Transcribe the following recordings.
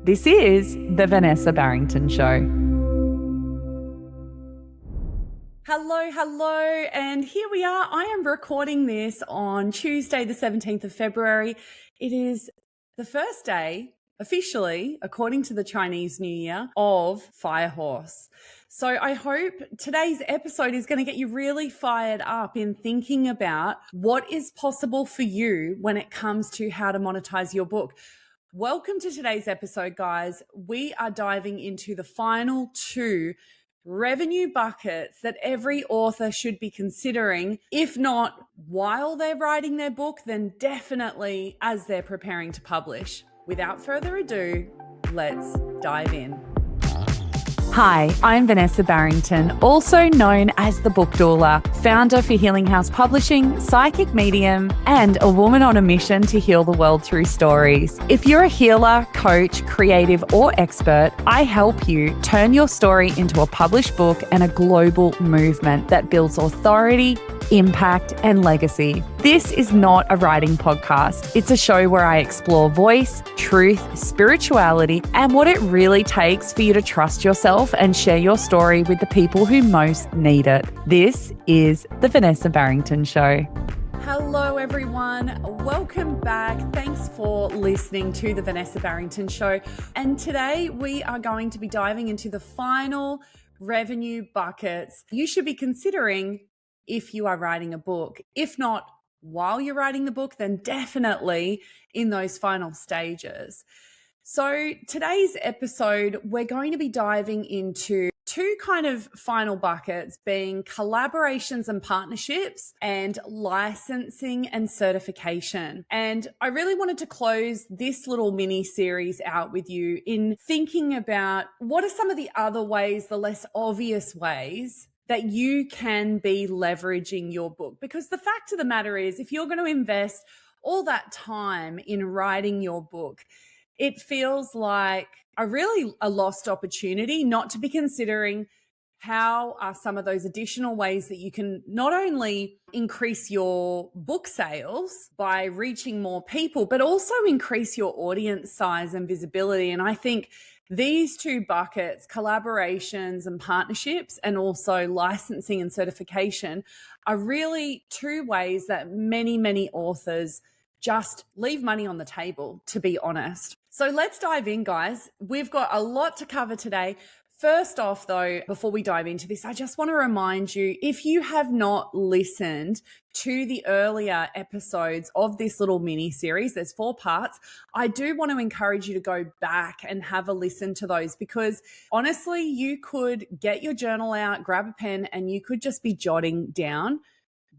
This is the Vanessa Barrington Show. Hello, and here we are. I am recording this on Tuesday, the 17th of February. It is the first day, officially, according to the Chinese New Year, of Fire Horse. So I hope today's episode is going to get you really fired up in thinking about what is possible for you when it comes to how to monetize your book. Welcome to today's episode, guys. We are diving into the final two revenue buckets that every author should be considering, if not while they're writing their book, then definitely as they're preparing to publish. Without further ado, let's dive in. Hi, I'm Vanessa Barrington, also known as the Book Doula, founder for Healing House Publishing, psychic medium, and a woman on a mission to heal the world through stories. If you're a healer, coach, creative, or expert, I help you turn your story into a published book and a global movement that builds authority, impact, and legacy. This is not a writing podcast. It's a show where I explore voice, truth, spirituality, and what it really takes for you to trust yourself and share your story with the people who most need it. This is the Vanessa Barrington Show. Hello, everyone. Welcome back. Thanks for listening to the Vanessa Barrington Show. And today we are going to be diving into the final revenue buckets you should be considering if you are writing a book. If not while you're writing the book, then definitely in those final stages. So today's episode, we're going to be diving into two kind of final buckets, being collaborations and partnerships and licensing and certification. And I really wanted to close this little mini series out with you in thinking about what are some of the other ways, the less obvious ways that you can be leveraging your book. Because the fact of the matter is, if you're going to invest all that time in writing your book, it feels like a lost opportunity not to be considering how are some of those additional ways that you can not only increase your book sales by reaching more people, but also increase your audience size and visibility. And I think these two buckets, collaborations and partnerships, and also licensing and certification, are really two ways that many authors just leave money on the table, to be honest. So let's dive in, guys. We've got a lot to cover today. First off, though, before we dive into this, I just want to remind you, if you have not listened to the earlier episodes of this little mini series, there's 4 parts, I do want to encourage you to go back and have a listen to those, because honestly, you could get your journal out, grab a pen, and you could just be jotting down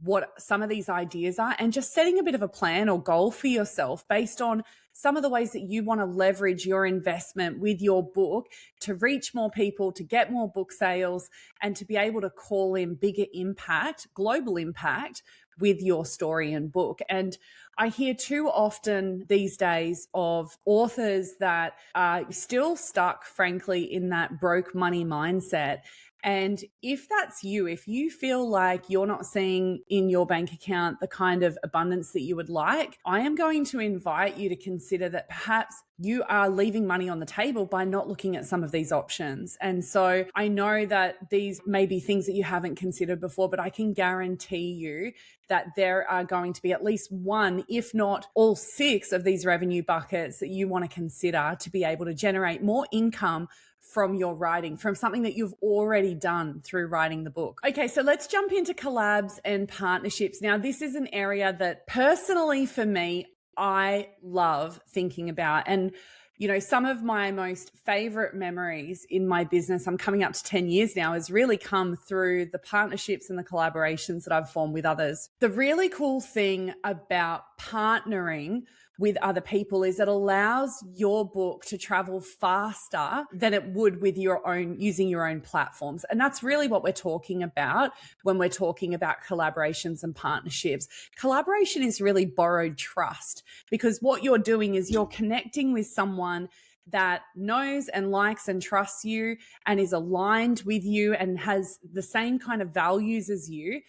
what some of these ideas are and just setting a bit of a plan or goal for yourself based on some of the ways that you want to leverage your investment with your book to reach more people, to get more book sales, and to be able to call in bigger impact, global impact with your story and book. And I hear too often these days of authors that are still stuck, frankly, in that broke money mindset. And if that's you, if you feel like you're not seeing in your bank account the kind of abundance that you would like, I am going to invite you to consider that perhaps you are leaving money on the table by not looking at some of these options. And so I know that these may be things that you haven't considered before, but I can guarantee you that there are going to be at least one, if not all 6 of these revenue buckets that you want to consider to be able to generate more income from your writing, from something that you've already done through writing the book. Okay, so let's jump into collabs and partnerships. Now, this is an area that personally for me, I love thinking about. And, you know, some of my most favorite memories in my business, I'm coming up to 10 years now, has really come through the partnerships and the collaborations that I've formed with others. The really cool thing about partnering with other people is it allows your book to travel faster than it would with your own, using your own platforms. And that's really what we're talking about when we're talking about collaborations and partnerships. Collaboration is really borrowed trust, because what you're doing is you're connecting with someone that knows and likes and trusts you and is aligned with you and has the same kind of values as you.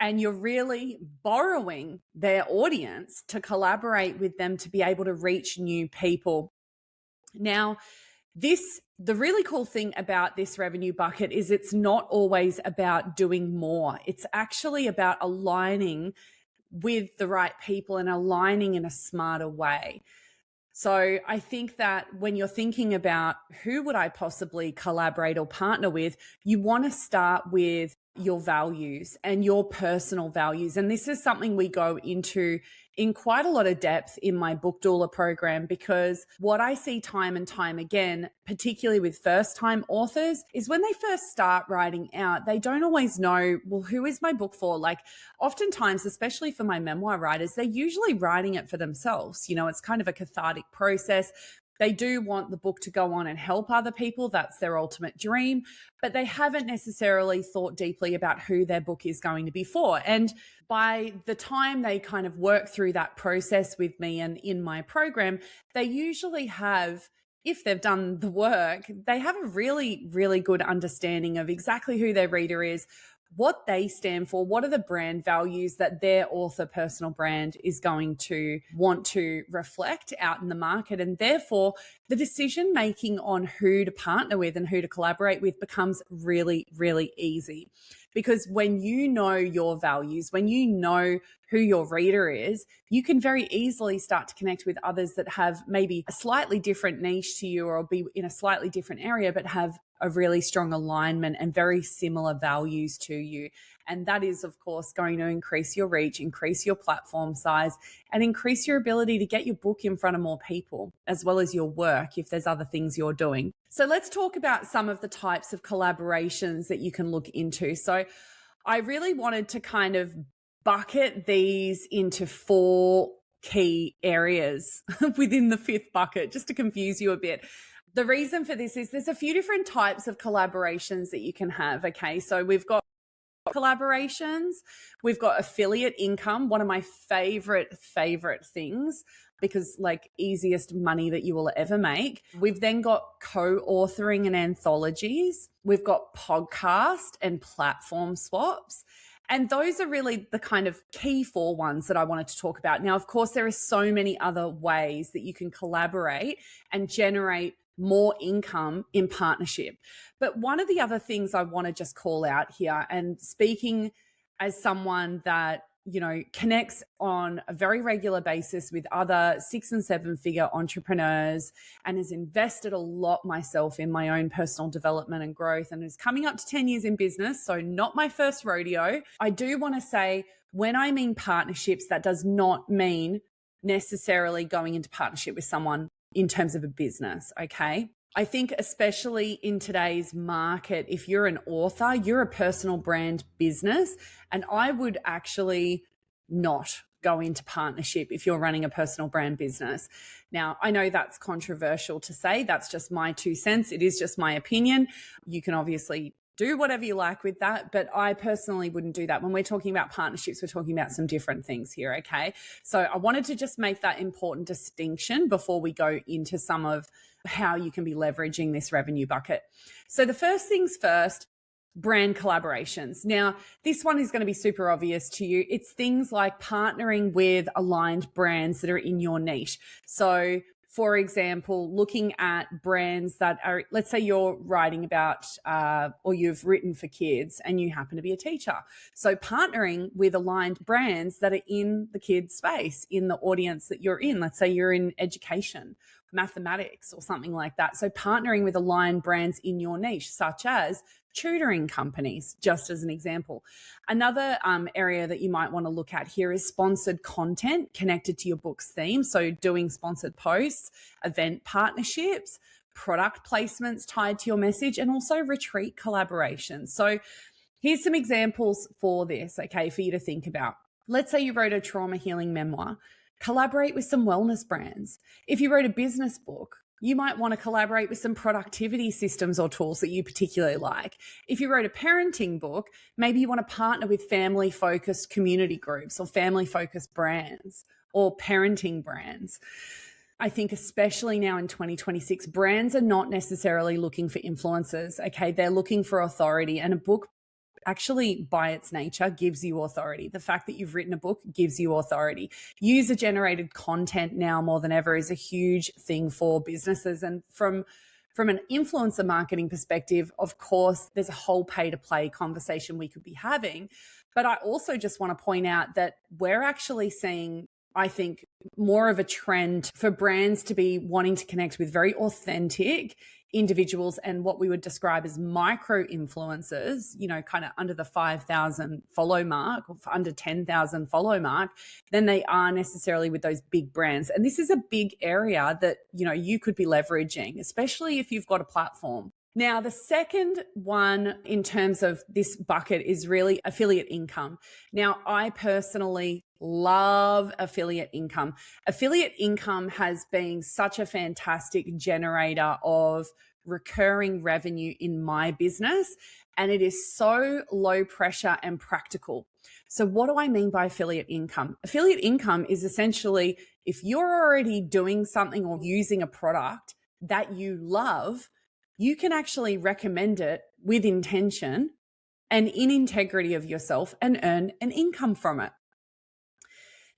And you're really borrowing their audience to collaborate with them to be able to reach new people. Now, the really cool thing about this revenue bucket is it's not always about doing more. It's actually about aligning with the right people and aligning in a smarter way. So I think that when you're thinking about who would I possibly collaborate or partner with, you want to start with your values and your personal values. And this is something we go into in quite a lot of depth in my book doula program, because what I see time and time again, particularly with first time authors, is when they first start writing out, they don't always know, well, who is my book for? Like oftentimes, especially for my memoir writers, they're usually writing it for themselves. You know, it's kind of a cathartic process. They do want the book to go on and help other people. That's their ultimate dream, but they haven't necessarily thought deeply about who their book is going to be for. And by the time they kind of work through that process with me and in my program, they usually have, if they've done the work, they have a really, really good understanding of exactly who their reader is, what they stand for, what are the brand values that their author personal brand is going to want to reflect out in the market. And therefore, the decision making on who to partner with and who to collaborate with becomes really, really easy. Because when you know your values, when you know who your reader is, you can very easily start to connect with others that have maybe a slightly different niche to you or be in a slightly different area, but have a really strong alignment and very similar values to you. And that is, of course, going to increase your reach, increase your platform size, and increase your ability to get your book in front of more people, as well as your work if there's other things you're doing. So let's talk about some of the types of collaborations that you can look into. So I really wanted to kind of bucket these into 4 key areas within the 5th bucket, just to confuse you a bit. The reason for this is there's a few different types of collaborations that you can have. Okay, so we've got collaborations, we've got affiliate income, one of my favorite things, because like easiest money that you will ever make. We've then got co-authoring and anthologies. We've got podcast and platform swaps. And those are really the kind of key 4 ones that I wanted to talk about. Now, of course, there are so many other ways that you can collaborate and generate more income in partnership. But one of the other things I want to just call out here, and speaking as someone that, you know, connects on a very regular basis with other 6 and 7 figure entrepreneurs and has invested a lot myself in my own personal development and growth and is coming up to 10 years in business. So not my first rodeo. I do want to say, when I mean partnerships, that does not mean necessarily going into partnership with someone in terms of a business, okay? I think especially in today's market, if you're an author, you're a personal brand business, and I would actually not go into partnership if you're running a personal brand business. Now, I know that's controversial to say. That's just my 2 cents. It is just my opinion. You can obviously do whatever you like with that, but I personally wouldn't do that. When we're talking about partnerships, we're talking about some different things here, okay? So I wanted to just make that important distinction before we go into some of how you can be leveraging this revenue bucket. So the first things first, brand collaborations. Now, this one is going to be super obvious to you. It's things like partnering with aligned brands that are in your niche. So for example, looking at brands that are, let's say you're writing about or you've written for kids and you happen to be a teacher. So partnering with aligned brands that are in the kids space, in the audience that you're in. Let's say you're in education, mathematics or something like that. So partnering with aligned brands in your niche, such as tutoring companies, just as an example. Another area that you might want to look at here is sponsored content connected to your book's theme. So doing sponsored posts, event partnerships, product placements tied to your message, and also retreat collaborations. So here's some examples for this, okay, for you to think about. Let's say you wrote a trauma healing memoir. Collaborate with some wellness brands. If you wrote a business book, you might want to collaborate with some productivity systems or tools that you particularly like. If you wrote a parenting book, maybe you want to partner with family-focused community groups or family-focused brands or parenting brands. I think especially now in 2026, brands are not necessarily looking for influencers, okay? They're looking for authority, and a book actually by its nature gives you authority. The fact that you've written a book gives you authority. User generated content now more than ever is a huge thing for businesses. And from an influencer marketing perspective, of course, there's a whole pay to play conversation we could be having. But I also just want to point out that we're actually seeing, I think, more of a trend for brands to be wanting to connect with very authentic individuals and what we would describe as micro influencers, kind of under the 5,000 follow mark or under 10,000 follow mark, than they are necessarily with those big brands. And this is a big area that, you could be leveraging, especially if you've got a platform. Now, the second one in terms of this bucket is really affiliate income. Now, I personally love affiliate income. Affiliate income has been such a fantastic generator of recurring revenue in my business, and it is so low pressure and practical. So what do I mean by affiliate income? Affiliate income is essentially if you're already doing something or using a product that you love, you can actually recommend it with intention and in integrity of yourself and earn an income from it.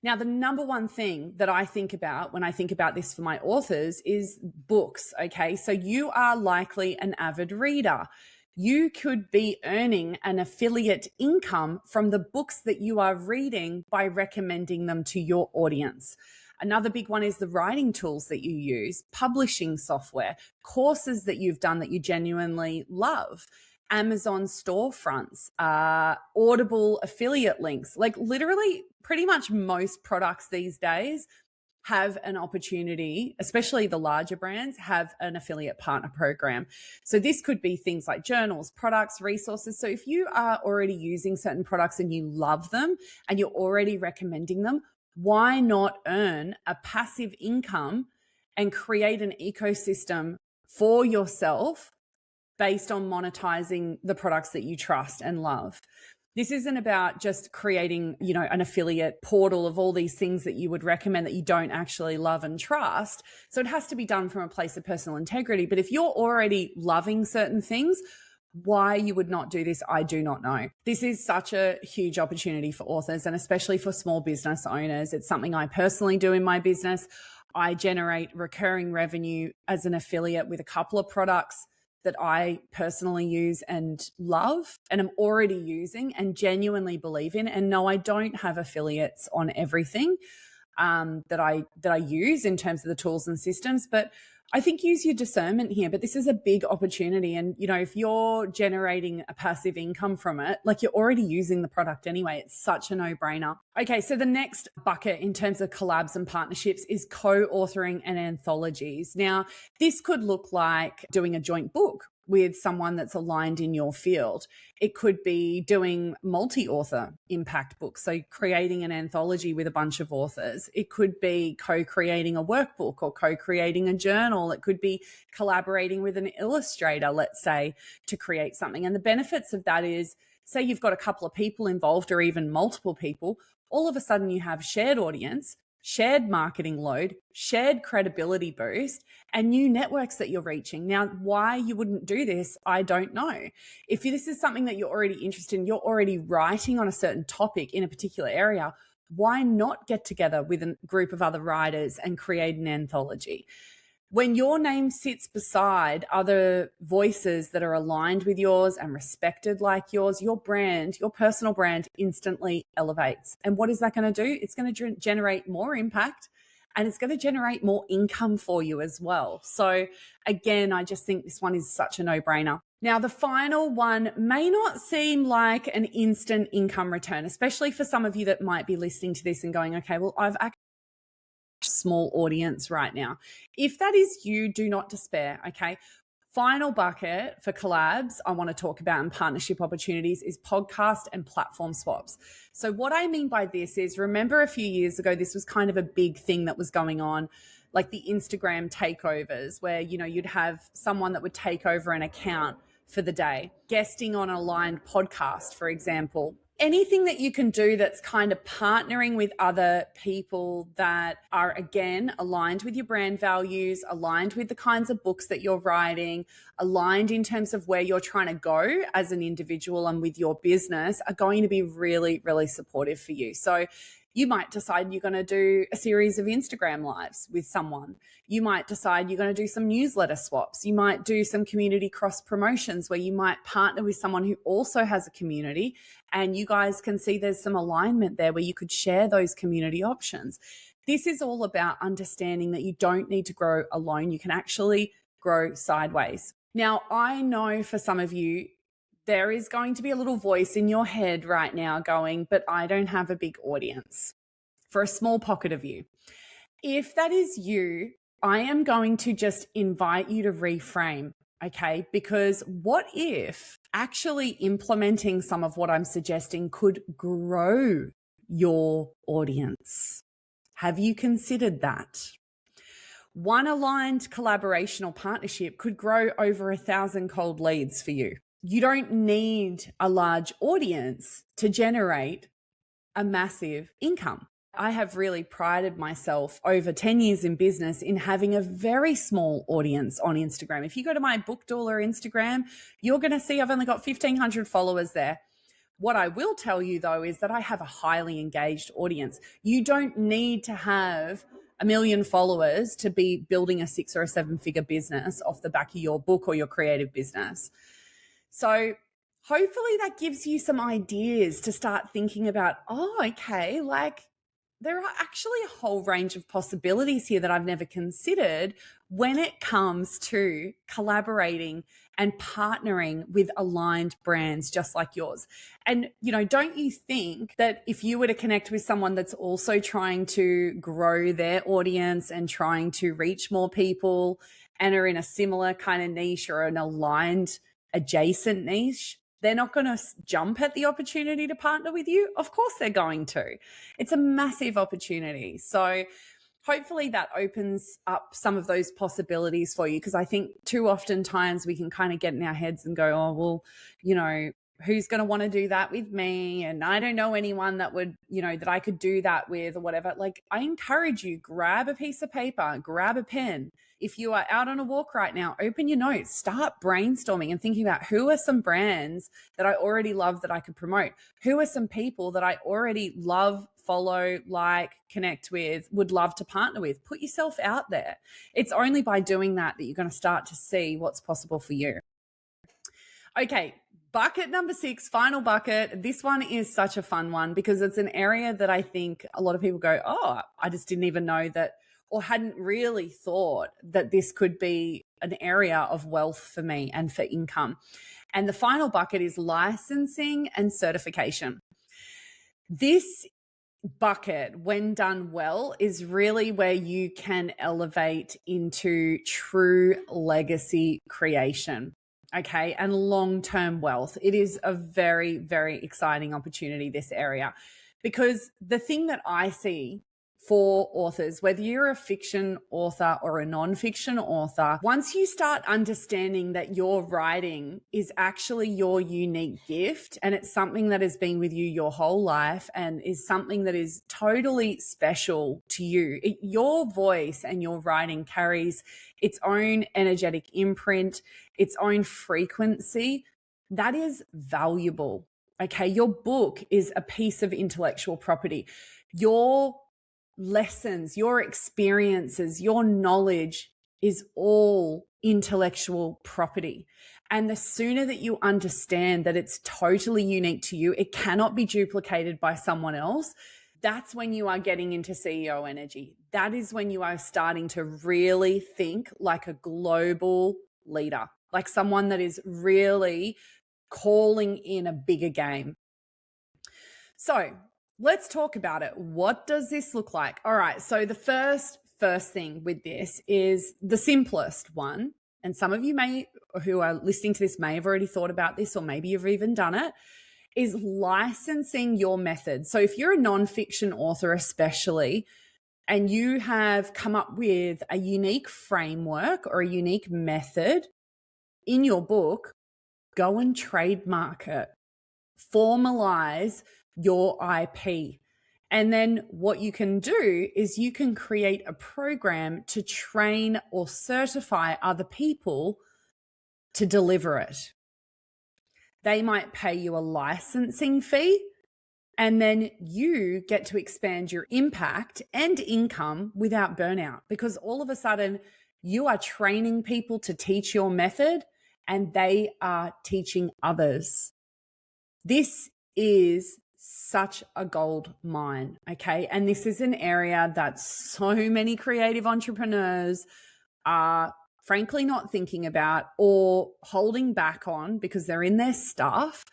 Now, the number one thing that I think about when I think about this for my authors is books, okay? So you are likely an avid reader. You could be earning an affiliate income from the books that you are reading by recommending them to your audience. Another big one is the writing tools that you use, publishing software, courses that you've done that you genuinely love, Amazon storefronts, Audible affiliate links. Like literally pretty much most products these days have an opportunity, especially the larger brands, have an affiliate partner program. So this could be things like journals, products, resources. So if you are already using certain products and you love them and you're already recommending them, why not earn a passive income and create an ecosystem for yourself based on monetizing the products that you trust and love? This isn't about just creating, an affiliate portal of all these things that you would recommend that you don't actually love and trust. So it has to be done from a place of personal integrity. But if you're already loving certain things, why you would not do this, I do not know. This is such a huge opportunity for authors and especially for small business owners. It's something I personally do in my business. I generate recurring revenue as an affiliate with a couple of products that I personally use and love and I'm already using and genuinely believe in. And no, I don't have affiliates on everything that I use in terms of the tools and systems, but I think use your discernment here. But this is a big opportunity. And, if you're generating a passive income from it, like you're already using the product anyway, it's such a no-brainer. Okay, so the next bucket in terms of collabs and partnerships is co-authoring and anthologies. Now, this could look like doing a joint book with someone that's aligned in your field. It could be doing multi-author impact books, so creating an anthology with a bunch of authors. It could be co-creating a workbook or co-creating a journal. It could be collaborating with an illustrator, let's say, to create something. And the benefits of that is, say you've got a couple of people involved or even multiple people, all of a sudden you have shared audience, shared marketing load, shared credibility boost, and new networks that you're reaching. Now, why you wouldn't do this, I don't know. If this is something that you're already interested in, you're already writing on a certain topic in a particular area, why not get together with a group of other writers and create an anthology? When your name sits beside other voices that are aligned with yours and respected like yours, your brand, your personal brand instantly elevates. And what is that going to do? It's going to generate more impact and it's going to generate more income for you as well. So again, I just think this one is such a no-brainer. Now, the final one may not seem like an instant income return, especially for some of you that might be listening to this and going, okay, well, I've actually small audience right now. If that is you, do not despair, okay? Final bucket for collabs I want to talk about and partnership opportunities is podcast and platform swaps. So what I mean by this is, remember a few years ago, this was kind of a big thing that was going on, like the Instagram takeovers where, you'd have someone that would take over an account for the day, guesting on an aligned podcast, for example. anything that you can do that's kind of partnering with other people that are, again, aligned with your brand values, aligned with the kinds of books that you're writing, aligned in terms of where you're trying to go as an individual and with your business, are going to be really, really supportive for you. So you might decide you're going to do a series of Instagram lives with someone. You might decide you're going to do some newsletter swaps. You might do some community cross promotions where you might partner with someone who also has a community, and you guys can see there's some alignment there where you could share those community options. This is all about understanding that you don't need to grow alone. You can actually grow sideways. Now, I know for some of you, there is going to be a little voice in your head right now going, but I don't have a big audience, for a small pocket of you. If that is you, I am going to just invite you to reframe, okay? Because what if actually implementing some of what I'm suggesting could grow your audience? Have you considered that? One aligned collaboration or partnership could grow over 1,000 cold leads for you. You don't need a large audience to generate a massive income. I have really prided myself over 10 years in business in having a very small audience on Instagram. If you go to my book doula Instagram, you're going to see I've only got 1,500 followers there. What I will tell you, though, is that I have a highly engaged audience. You don't need to have 1 million followers to be building a 6 or a 7-figure business off the back of your book or your creative business. So hopefully that gives you some ideas to start thinking about, okay, like there are actually a whole range of possibilities here that I've never considered when it comes to collaborating and partnering with aligned brands just like yours. And, don't you think that if you were to connect with someone that's also trying to grow their audience and trying to reach more people and are in a similar kind of niche or an aligned adjacent niche, they're not going to jump at the opportunity to partner with you? Of course they're going to. It's a massive opportunity. So hopefully that opens up some of those possibilities for you, because I think too often times we can kind of get in our heads and go, oh, well, who's going to want to do that with me? And I don't know anyone that would, that I could do that with or whatever. Like, I encourage you, grab a piece of paper, grab a pen. If you are out on a walk right now, open your notes, start brainstorming and thinking about who are some brands that I already love that I could promote? Who are some people that I already love, follow, like, connect with, would love to partner with? Put yourself out there. It's only by doing that that you're going to start to see what's possible for you. Okay. Bucket number 6, final bucket. This one is such a fun one because it's an area that I think a lot of people go, oh, I just didn't even know that, or hadn't really thought that this could be an area of wealth for me and for income. And the final bucket is licensing and certification. This bucket, when done well, is really where you can elevate into true legacy creation. Okay, and long-term wealth. It is a very, very exciting opportunity, this area, because the thing that I see for authors, whether you're a fiction author or a non-fiction author, once you start understanding that your writing is actually your unique gift and it's something that has been with you your whole life and is something that is totally special to you, your voice and your writing carries its own energetic imprint, its own frequency, that is valuable. Okay, your book is a piece of intellectual property. Your lessons, your experiences, your knowledge is all intellectual property. And the sooner that you understand that it's totally unique to you, it cannot be duplicated by someone else, that's when you are getting into CEO energy. That is when you are starting to really think like a global leader, like someone that is really calling in a bigger game. So let's talk about it. What does this look like? All right. So the first thing with this is the simplest one. And some of you who are listening to this may have already thought about this, or maybe you've even done it, is licensing your method. So if you're a nonfiction author, especially, and you have come up with a unique framework or a unique method in your book, go and trademark it. formalize your IP. And then what you can do is you can create a program to train or certify other people to deliver it. They might pay you a licensing fee, and then you get to expand your impact and income without burnout, because all of a sudden you are training people to teach your method and they are teaching others. This is such a gold mine, okay? And this is an area that so many creative entrepreneurs are frankly not thinking about or holding back on because they're in their stuff.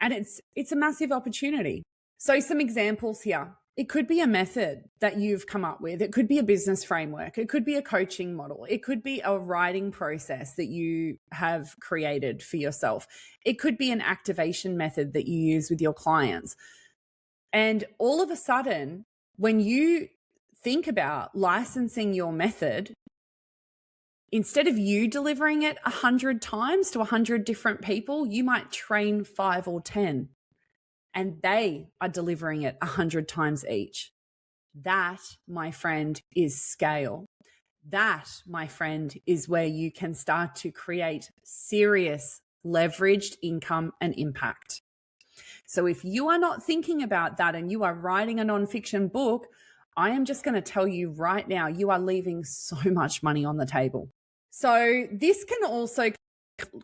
And it's a massive opportunity. So some examples here. It could be a method that you've come up with. It could be a business framework. It could be a coaching model. It could be a writing process that you have created for yourself. It could be an activation method that you use with your clients. And all of a sudden, when you think about licensing your method, instead of you delivering it 100 times to 100 different people, you might train 5 or 10, and they are delivering it 100 times each. That, my friend, is scale. That, my friend, is where you can start to create serious leveraged income and impact. So if you are not thinking about that and you are writing a nonfiction book, I am just going to tell you right now, you are leaving so much money on the table. So this can also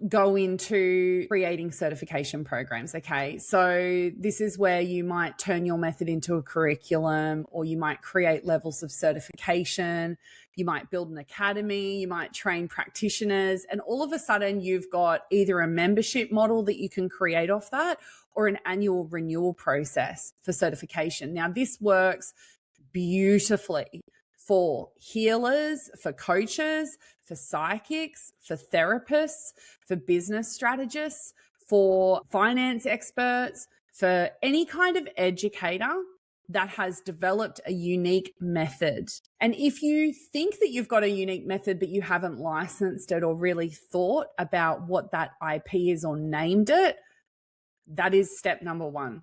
go into creating certification programs, okay? So this is where you might turn your method into a curriculum, or you might create levels of certification. You might build an academy, you might train practitioners, and all of a sudden you've got either a membership model that you can create off that or an annual renewal process for certification. Now, this works beautifully for healers, for coaches, for psychics, for therapists, for business strategists, for finance experts, for any kind of educator that has developed a unique method. And if you think that you've got a unique method, but you haven't licensed it or really thought about what that IP is or named it, that is step number one,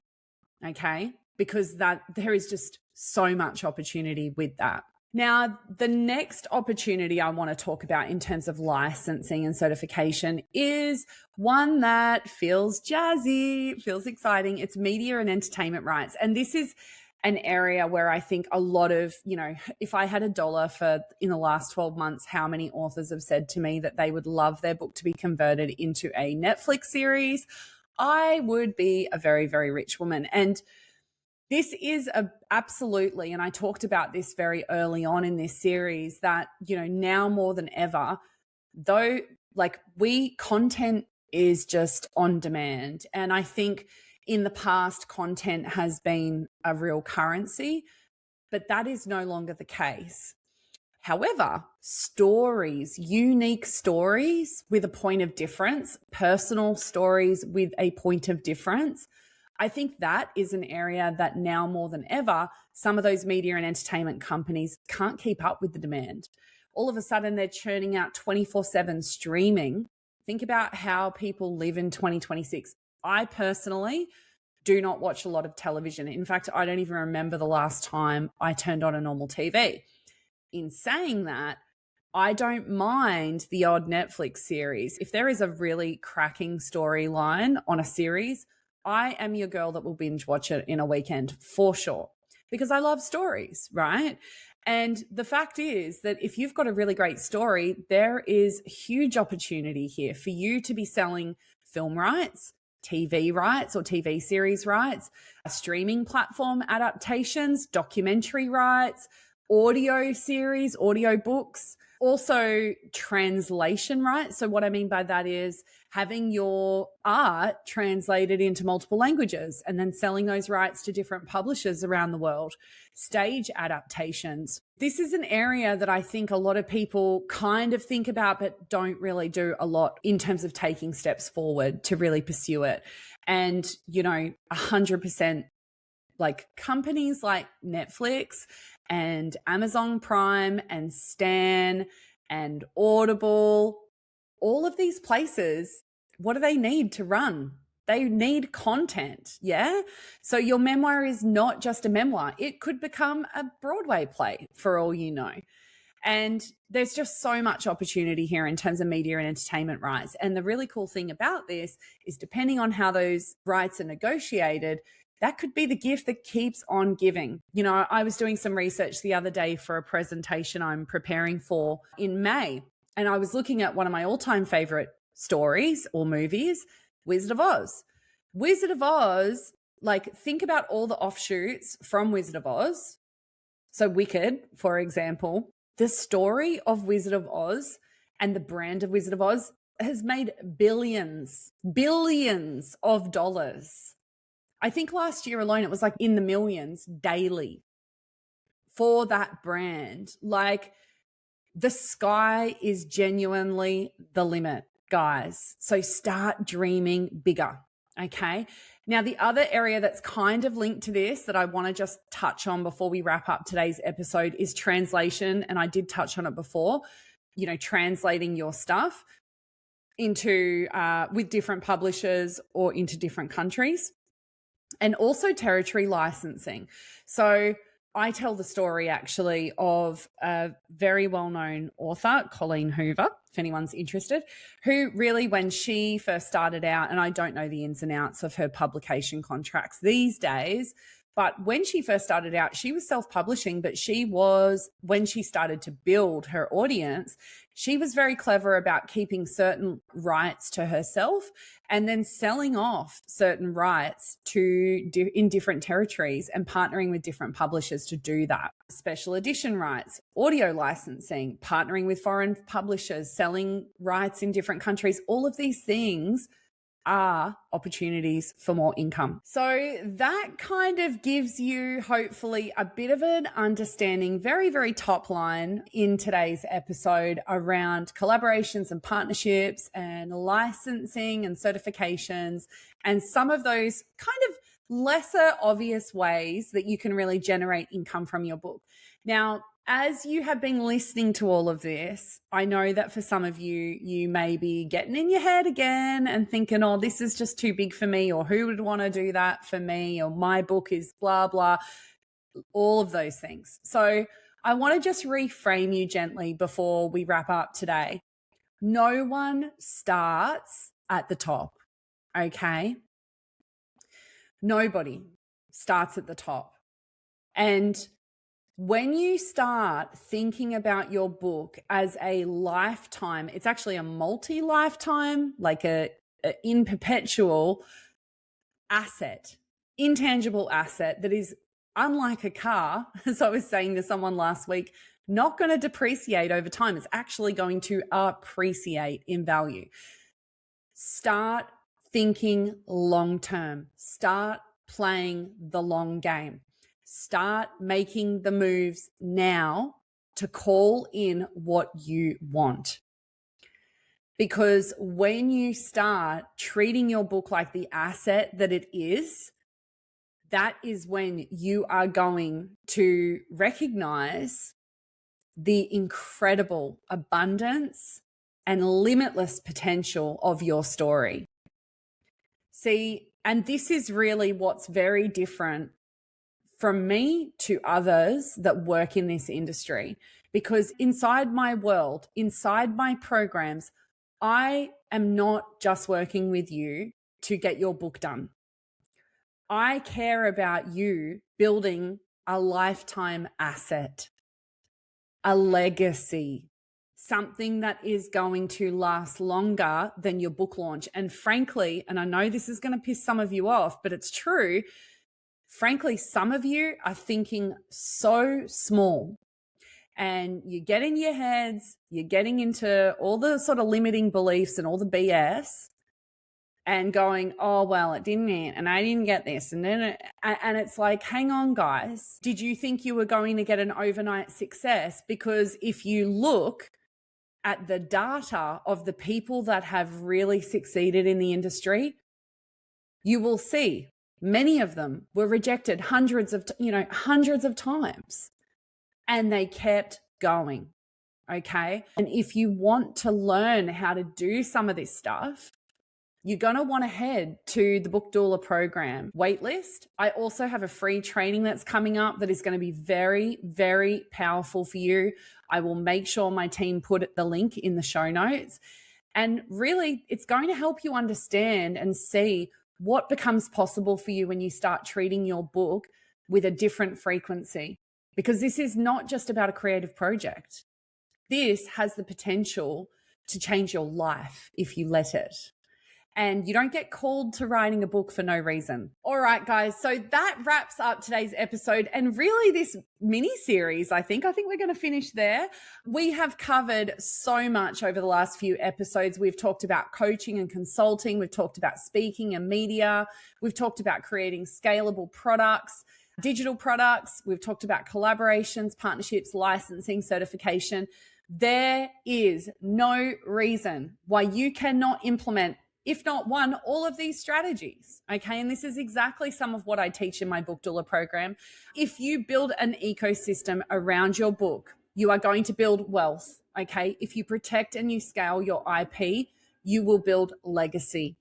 okay? Because there is just so much opportunity with that. Now, the next opportunity I want to talk about in terms of licensing and certification is one that feels jazzy, feels exciting. It's media and entertainment rights. And this is an area where I think a lot of, if I had $1 for in the last 12 months, how many authors have said to me that they would love their book to be converted into a Netflix series, I would be a very, very rich woman. And this is absolutely, and I talked about this very early on in this series, that, now more than ever, though, content is just on demand. And I think in the past, content has been a real currency, but that is no longer the case. However, stories, unique stories with a point of difference, personal stories with a point of difference, I think that is an area that now more than ever, some of those media and entertainment companies can't keep up with the demand. All of a sudden, they're churning out 24/7 streaming. Think about how people live in 2026. I personally do not watch a lot of television. In fact, I don't even remember the last time I turned on a normal TV. In saying that, I don't mind the odd Netflix series. If there is a really cracking storyline on a series, I am your girl that will binge watch it in a weekend for sure, because I love stories, right? And the fact is that if you've got a really great story, there is huge opportunity here for you to be selling film rights, TV rights or TV series rights, streaming platform adaptations, documentary rights, audio series, audio books, also translation rights. So what I mean by that is having your art translated into multiple languages and then selling those rights to different publishers around the world. Stage adaptations. This is an area that I think a lot of people kind of think about, but don't really do a lot in terms of taking steps forward to really pursue it. And, 100%, like companies like Netflix and Amazon Prime and Stan and Audible, all of these places, what do they need to run? They need content. Yeah. So your memoir is not just a memoir. It could become a Broadway play for all you know. And there's just so much opportunity here in terms of media and entertainment rights. And the really cool thing about this is, depending on how those rights are negotiated, that could be the gift that keeps on giving. You know, I was doing some research the other day for a presentation I'm preparing for in May. And I was looking at one of my all-time favorite stories or movies, Wizard of Oz. Wizard of Oz, like, think about all the offshoots from Wizard of Oz. So Wicked, for example, the story of Wizard of Oz and the brand of Wizard of Oz has made billions of dollars. I think last year alone, it was like in the millions daily for that brand. Like, the sky is genuinely the limit, guys. So start dreaming bigger. Okay. Now, the other area that's kind of linked to this that I want to just touch on before we wrap up today's episode is translation. And I did touch on it before, you know, translating your stuff into with different publishers or into different countries, and also territory licensing. So I tell the story actually of a very well-known author, Colleen Hoover, if anyone's interested, who really, when she first started out, and I don't know the ins and outs of her publication contracts these days, but when she first started out, she was self-publishing, but when she started to build her audience, she was very clever about keeping certain rights to herself and then selling off certain rights in different territories and partnering with different publishers to do that. Special edition rights, audio licensing, partnering with foreign publishers, selling rights in different countries, all of these things are opportunities for more income. So that kind of gives you hopefully a bit of an understanding, very, very top line in today's episode around collaborations and partnerships and licensing and certifications and some of those kind of lesser obvious ways that you can really generate income from your book. Now, as you have been listening to all of this, I know that for some of you, you may be getting in your head again and thinking, oh, this is just too big for me, or who would want to do that for me, or my book is blah, blah, all of those things. So I want to just reframe you gently before we wrap up today. No one starts at the top, okay? Nobody starts at the top. And when you start thinking about your book as a lifetime, it's actually a multi-lifetime, like a in perpetual asset, intangible asset that is unlike a car, as I was saying to someone last week, not going to depreciate over time. It's actually going to appreciate in value. Start thinking long-term. Start playing the long game. Start making the moves now to call in what you want. Because when you start treating your book like the asset that it is, that is when you are going to recognize the incredible abundance and limitless potential of your story. See, and this is really what's very different from me to others that work in this industry, because inside my world, inside my programs, I am not just working with you to get your book done. I care about you building a lifetime asset, a legacy, something that is going to last longer than your book launch. And frankly, and I know this is going to piss some of you off, but it's true. Frankly, some of you are thinking so small, and you get in your heads, you're getting into all the sort of limiting beliefs and all the BS and going, oh, well, it didn't, and I didn't get this. And then and it's like, hang on, guys, did you think you were going to get an overnight success? Because if you look at the data of the people that have really succeeded in the industry, you will see many of them were rejected hundreds of times, and they kept going. Okay. And if you want to learn how to do some of this stuff, you're going to want to head to the Book Doula program waitlist. I also have a free training that's coming up that is going to be very, very powerful for you. I will make sure my team put the link in the show notes. And really, it's going to help you understand and see what becomes possible for you when you start treating your book with a different frequency. Because this is not just about a creative project. This has the potential to change your life if you let it. And you don't get called to writing a book for no reason. All right, guys. So that wraps up today's episode and really this mini series. I think we're going to finish there. We have covered so much over the last few episodes. We've talked about coaching and consulting. We've talked about speaking and media. We've talked about creating scalable products, digital products. We've talked about collaborations, partnerships, licensing, certification. There is no reason why you cannot implement, if not one, all of these strategies. Okay. And this is exactly some of what I teach in my Book Doula program. If you build an ecosystem around your book, you are going to build wealth. Okay. If you protect and you scale your IP, you will build legacy.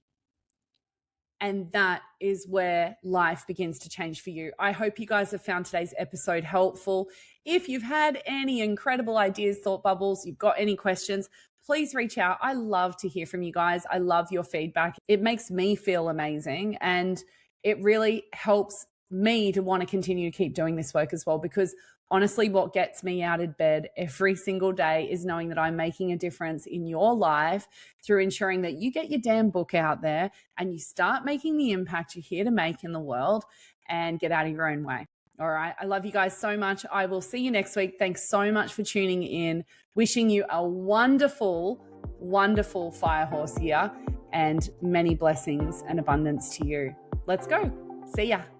And that is where life begins to change for you. I hope you guys have found today's episode helpful. If you've had any incredible ideas, thought bubbles, you've got any questions, please reach out. I love to hear from you guys. I love your feedback. It makes me feel amazing. And it really helps me to want to continue to keep doing this work as well, because honestly, what gets me out of bed every single day is knowing that I'm making a difference in your life through ensuring that you get your damn book out there and you start making the impact you're here to make in the world and get out of your own way. All right. I love you guys so much. I will see you next week. Thanks so much for tuning in. Wishing you a wonderful, wonderful fire horse year and many blessings and abundance to you. Let's go. See ya.